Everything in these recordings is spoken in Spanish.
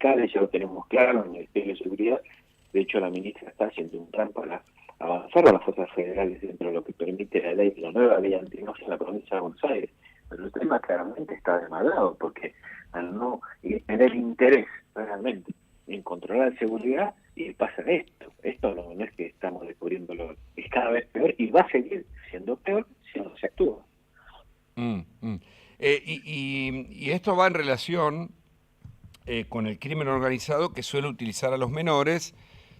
fiscales, ya lo tenemos claro, en el Ministerio de Seguridad. De hecho, la ministra está haciendo un plan para avanzar a las fuerzas federales dentro de lo que permite la nueva ley antimafia en la provincia de Buenos Aires. Pero el tema claramente está demandado, porque al no tener interés realmente en controlar la seguridad, y pasa esto. Esto no es que estamos descubriéndolo, es cada vez peor y va a seguir siendo peor si no se actúa. Y esto va en relación con el crimen organizado que suele utilizar a los menores,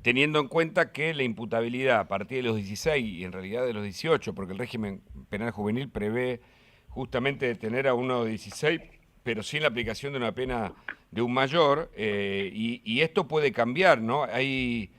teniendo en cuenta que la imputabilidad a partir de los 16 y en realidad de los 18, porque el régimen penal juvenil prevé justamente detener a uno de 16, pero sin la aplicación de una pena de un mayor, y esto puede cambiar, ¿no? Hay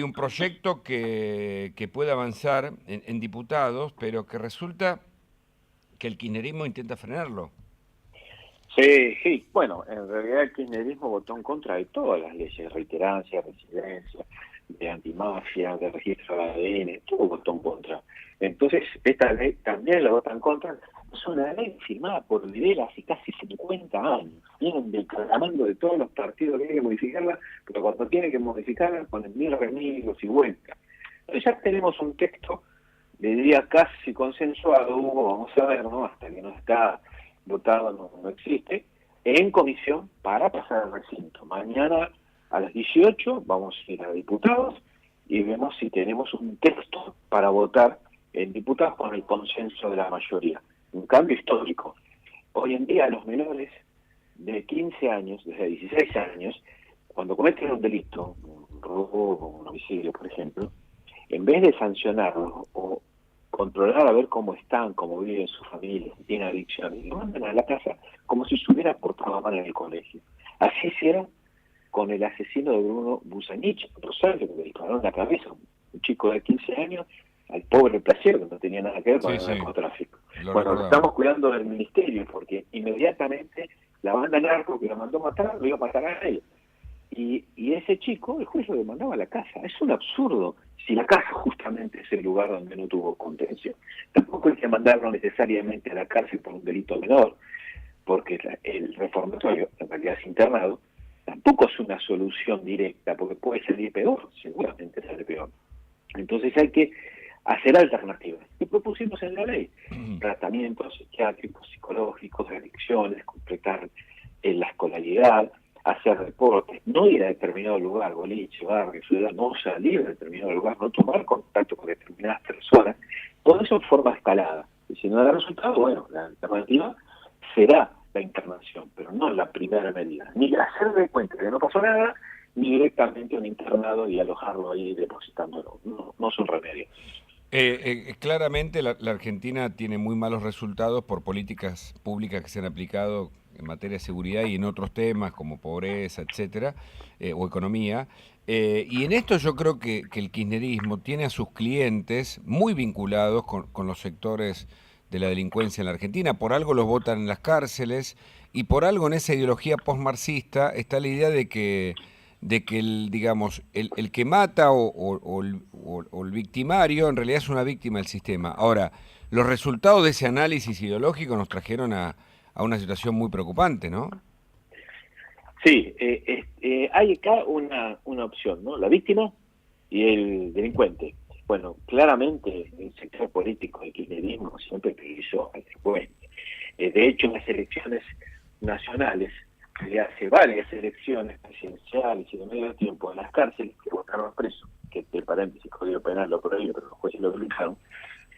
un proyecto que puede avanzar en diputados, pero que resulta que el kirchnerismo intenta frenarlo. Sí, sí. Bueno, en realidad el kirchnerismo votó en contra de todas las leyes de reiterancia, residencia, de antimafia, de registro de ADN, todo votó en contra. Entonces, esta ley también la vota en contra. Es una ley firmada por Videla hace casi 50 años. Vienen declamando de todos los partidos que hay que modificarla, pero cuando tiene que modificarla ponen mil remedios y vueltas. Entonces ya tenemos un texto, diría casi consensuado, Hugo, vamos a ver, ¿no? Hasta que no está votado, no existe, en comisión para pasar al recinto. Mañana a las 18 vamos a ir a diputados y vemos si tenemos un texto para votar en diputados con el consenso de la mayoría. Un cambio histórico. Hoy en día los menores de 15 años, desde 16 años, cuando cometen un delito, un robo, un homicidio, por ejemplo, en vez de sancionarlos o controlar a ver cómo están, cómo viven sus familias, si tienen adicciones, lo mandan a la casa como si se hubiera portado mal en el colegio. Así hicieron con el asesino de Bruno Busanich, Rosario, que le disparó en la cabeza, un chico de 15 años, al pobre Placier, que no tenía nada que ver con Sí, el sí, narcotráfico. lo Bueno, lo recordamos. estamos cuidando del ministerio, porque inmediatamente la banda narco que lo mandó matar, lo iba a matar a él. Y ese chico, el juez lo demandaba a la casa. Es un absurdo si la casa justamente es el lugar donde no tuvo contención. Tampoco hay que mandarlo necesariamente a la cárcel por un delito menor, porque el reformatorio, en realidad es internado, tampoco es una solución directa, porque puede salir peor, seguramente sale peor. Entonces hay que hacer alternativas. ¿Qué propusimos en la ley? Tratamientos psiquiátricos, psicológicos, de adicciones, completar la escolaridad, hacer deportes, no ir a determinado lugar, boliche, barrio, ciudad, no salir a determinado lugar, no tomar contacto con determinadas personas. Todo eso en forma escalada. Y si no da resultado, bueno, la alternativa será la internación, pero no la primera medida. Ni hacer de cuenta que no pasó nada, ni directamente un internado y alojarlo ahí depositándolo. No son remedios. Claramente la Argentina tiene muy malos resultados por políticas públicas que se han aplicado en materia de seguridad y en otros temas como pobreza, etcétera, o economía. Y en esto yo creo que el kirchnerismo tiene a sus clientes muy vinculados con los sectores de la delincuencia en la Argentina. Por algo los votan en las cárceles y por algo en esa ideología postmarxista está la idea de que digamos, el que mata o el victimario en realidad es una víctima del sistema. Ahora, los resultados de ese análisis ideológico nos trajeron a una situación muy preocupante, ¿no? Sí, hay acá una opción, ¿no? La víctima y el delincuente. Bueno, claramente el sector político del kirchnerismo siempre priorizó al delincuente. De hecho, en las elecciones nacionales, que hace varias elecciones presidenciales y de medio tiempo en las cárceles que votaron presos, que entre paréntesis, Código Penal lo prohíbe, pero los jueces lo obligaron,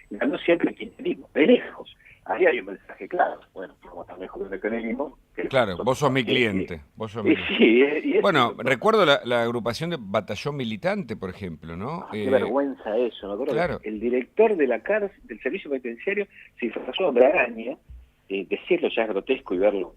ganó siempre el kirchnerismo, de lejos. Ahí hay un mensaje claro. Bueno, vamos tan lejos del kirchnerismo que Claro, vos sos mi y, cliente, vos sos mi y cliente. sí, y eso es Bueno, lo que pasa. recuerdo la agrupación de Batallón Militante, por ejemplo, ¿no? Qué vergüenza eso. Me acuerdo Claro, que el director de la cárcel, del servicio penitenciario, se disfrazó de araña, decirlo ya es grotesco y verlo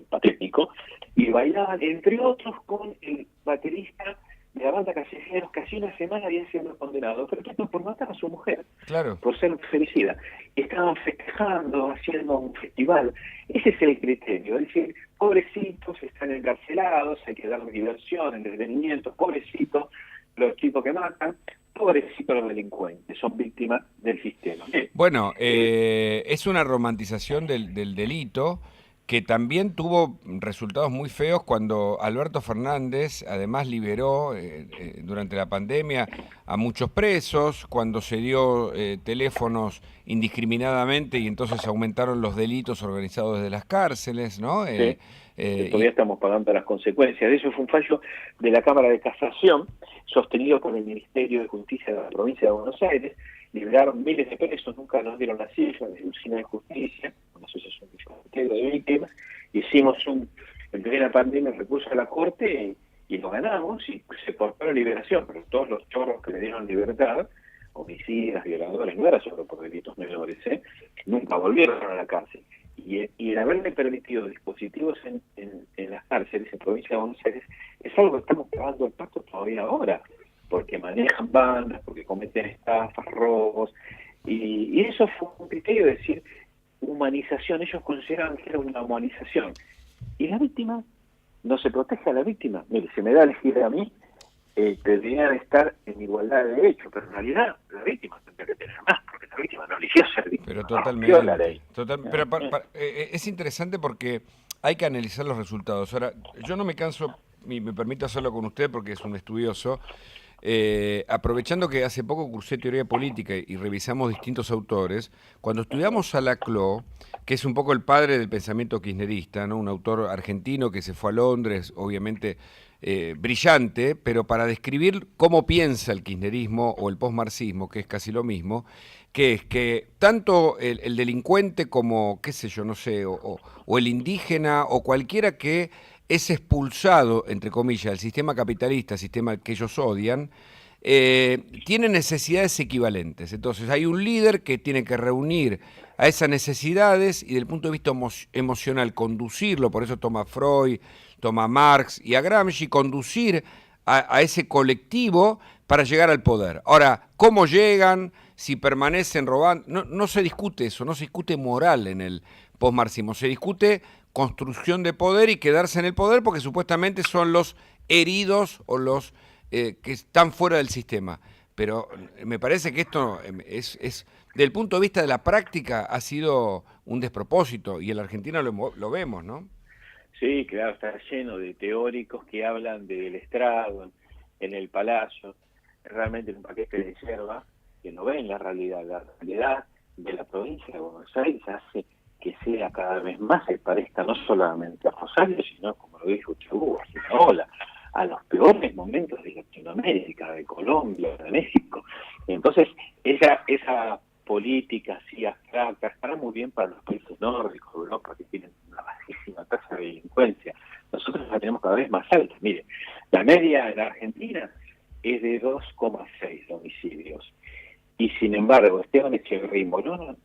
patético, y bailaban, entre otros, con el baterista de la banda Callejeros, que hace una semana habían sido condenados, pero todo por matar a su mujer, claro. por ser femicida. Estaban festejando, haciendo un festival. Ese es el criterio, es decir, pobrecitos, están encarcelados, hay que darles diversión, entretenimiento, pobrecitos, los chicos que matan, pobrecitos los delincuentes, son víctimas del sistema. Bueno, Eh, es una romantización del delito que también tuvo resultados muy feos cuando Alberto Fernández además liberó durante la pandemia a muchos presos, cuando se dio teléfonos indiscriminadamente y entonces aumentaron los delitos organizados desde las cárceles, ¿no? Sí, que todavía estamos pagando las consecuencias. De eso fue un fallo de la Cámara de Casación, sostenido por el Ministerio de Justicia de la provincia de Buenos Aires. Liberaron miles de presos, nunca nos dieron la cifra de Usina de Justicia, una asociación de víctimas. Hicimos en plena pandemia recurso a la Corte y lo ganamos y se cortó la liberación, pero todos los chorros que le dieron libertad, homicidas, violadores, no era solo por delitos menores, nunca volvieron a la cárcel. Y el haberle permitido dispositivos en las cárceles, en provincia de Buenos Aires, es algo que estamos pagando el pato todavía ahora, porque manejan bandas, porque cometen estafas, robos, y eso fue un criterio de decir humanización. Ellos consideraban que era una humanización. Y la víctima, no se protege a la víctima. Mire, se me da a elegir a mí, deberían estar en igualdad de derechos, pero en realidad la víctima tendría que tener más, porque la víctima no eligió ser víctima. Pero totalmente. La ley. Pero es interesante porque hay que analizar los resultados. Ahora, yo no me canso, y me permito hacerlo con usted porque es un estudioso, aprovechando que hace poco cursé teoría política y revisamos distintos autores, cuando estudiamos a Laclau, que es un poco el padre del pensamiento kirchnerista, ¿no? Un autor argentino que se fue a Londres, obviamente brillante, pero para describir cómo piensa el kirchnerismo o el posmarxismo, que es casi lo mismo, que es que tanto el delincuente como, qué sé yo, no sé, o el indígena o cualquiera que es expulsado, entre comillas, del sistema capitalista, sistema que ellos odian, tiene necesidades equivalentes. Entonces hay un líder que tiene que reunir a esas necesidades y desde el punto de vista emocional conducirlo, por eso toma Freud, toma Marx y a Gramsci, conducir a ese colectivo para llegar al poder. Ahora, ¿cómo llegan? Si permanecen robando, no se discute eso, no se discute moral en el posmarxismo, se discute construcción de poder y quedarse en el poder porque supuestamente son los heridos o los que están fuera del sistema. Pero me parece que esto es desde el punto de vista de la práctica ha sido un despropósito y en la Argentina lo vemos, ¿no? Sí, claro, está lleno de teóricos que hablan del estrado, en el palacio, realmente un paquete de yerba que no ven la realidad de la provincia de Buenos Aires hace que sea cada vez más, se parezca no solamente a Rosario, sino, como lo dijo Chabú, a los peores momentos de Latinoamérica, de Colombia, de México. Entonces, esa política así abstracta estará muy bien para los países nórdicos de Europa, que tienen una bajísima tasa de delincuencia. Nosotros la tenemos cada vez más alta. Mire, la media en Argentina es de 2,6 homicidios. Y sin embargo, Esteban Echeverría y Morón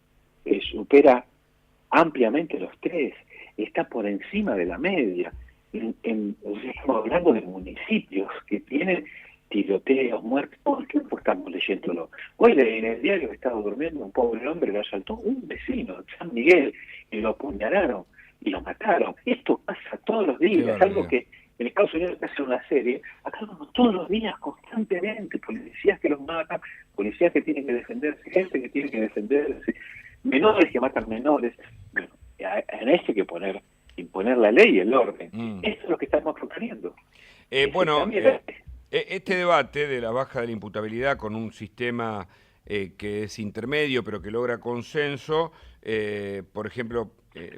supera ampliamente los 3, está por encima de la media. Estamos hablando de municipios que tienen tiroteos, muertes, todo el tiempo estamos leyéndolo. Hoy en el diario estaba durmiendo un pobre hombre, lo asaltó un vecino, San Miguel, y lo apuñalaron y lo mataron. Esto pasa todos los días, es algo que en Estados Unidos se hace una serie, acá vemos todos los días, constantemente, policías que los matan, policías que tienen que defenderse, gente que tiene que defenderse, menores que matan menores. Bueno, en eso hay que imponer la ley y el orden. Esto es lo que estamos proponiendo. Este debate de la baja de la imputabilidad con un sistema que es intermedio pero que logra consenso, por ejemplo,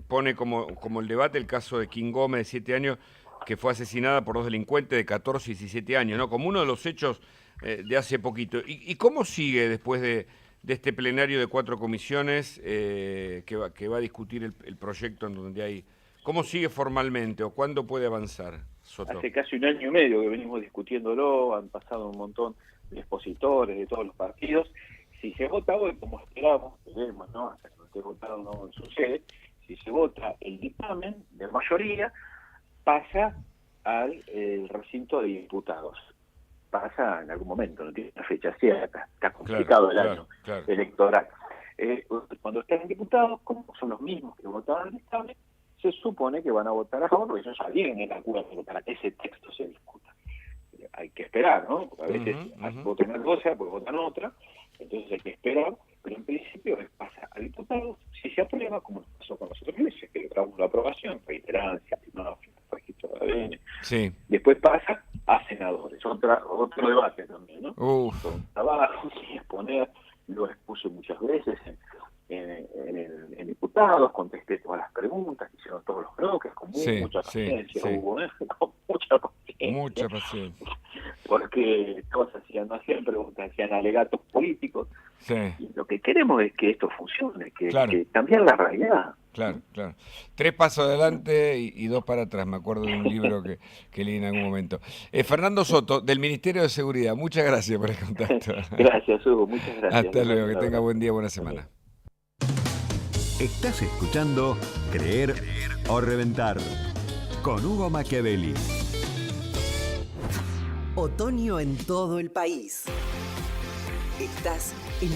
pone como el debate el caso de King Gómez de 7 años, que fue asesinada por 2 delincuentes de 14 y 17 años, ¿no? Como uno de los hechos de hace poquito. ¿Y cómo sigue después de este plenario de 4 comisiones que va a discutir el proyecto en donde hay... ¿Cómo sigue formalmente o cuándo puede avanzar, Soto? Hace casi 1 año y medio que venimos discutiéndolo, han pasado un montón de expositores de todos los partidos. Si se vota hoy, como esperamos, ¿no? Hasta que no esté votado no sucede, si se vota el dictamen de mayoría, pasa al recinto de diputados. Pasa en algún momento, no tiene una fecha cierta, está complicado el año electoral. Cuando estén diputados, como son los mismos que votaron el dictamen, se supone que van a votar a favor, porque ellos ya vienen en acuerdo para que ese texto se discuta. Hay que esperar, ¿no? Porque a veces votan una cosa, pues votan otra, entonces hay que esperar, pero en principio pasa a diputados, si se aprueba, como pasó con los otros leyes, que logramos la aprobación Sí. Después pasa a senadores, otro debate también, ¿no? Uf. Son trabajos y exponer, lo expuse muchas veces en diputados, contesté todas las preguntas, hicieron todos los bloques con Sí, mucha sí, paciencia, sí. Hugo, con mucha paciencia, Mucha paciencia. porque todos no hacían preguntas, hacían alegatos políticos, Sí, y lo que queremos es que esto funcione, claro. que cambiar la realidad. Claro, claro. 3 pasos adelante y 2 para atrás. Me acuerdo de un libro que leí en algún momento. Fernando Soto, del Ministerio de Seguridad. Muchas gracias por el contacto. Gracias, Hugo, muchas gracias. Hasta luego. Que Un tenga abrazo. buen día, buena semana. Estás escuchando Creer o Reventar con Hugo Machiavelli. Otoño en todo el país. Estás en